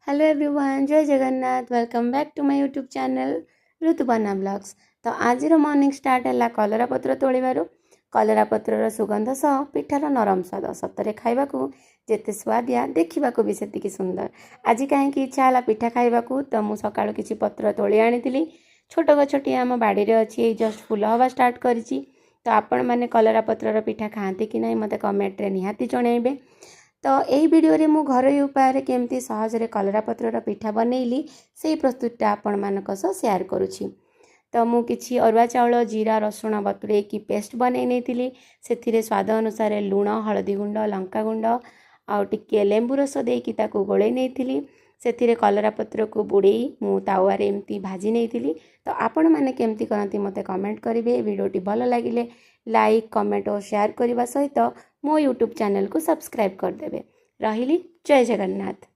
Hello everyone, जय Jagannath. Welcome back to my YouTube channel Rituparna vlogs. तो आज मॉर्निंग स्टार्ट है कलरा पत्र तोड़बार। कलरा पत्रर सुगंध सह पिठार नरम स्वाद सतरे खाइबाकू जेते स्वादिया देखा भी सेतिकी सुंदर। आज कहीं इच्छा है पिठा खाइबाकू तो मुझे सकाळु किछि पत्र तोड़ी आनी। छोट गछटी आम बाड़ी अच्छी जस्ट फुल हवा स्टार्ट करिछि। तो आपण मैंने कलरा पत्रर पिठा खाते कि ना मत कमेंट रे निहाती जणाइबे। तो यही वीडियो रे मु घरोई उपाय केमती सहजरे कलरा पत्रर पिठा बनैली से प्रस्तुतटा आपण मानक सह शेयर करुछि। तो मु किछि अरुआ चाउल जीरा रसुण बतुरे की पेस्ट बनै नेतिली। सेथिरे स्वाद अनुसार लुण हळदी गुंड लंका गुंड आउ टिके लेंबू रस देकी ताकू गोळै नेतिली। सेथिरे कलरा पत्र को बुड़ेई मु तावारे एमती भाजी नेतिली। तो आपण माने केमती करंती मते कमेंट करिवे। वीडियोटी भल लागिले लाइक कमेंट और शेयर करने सहित मो यूट्यूब चैनल को सब्सक्राइब करदेवे। रहिली, जय जगन्नाथ।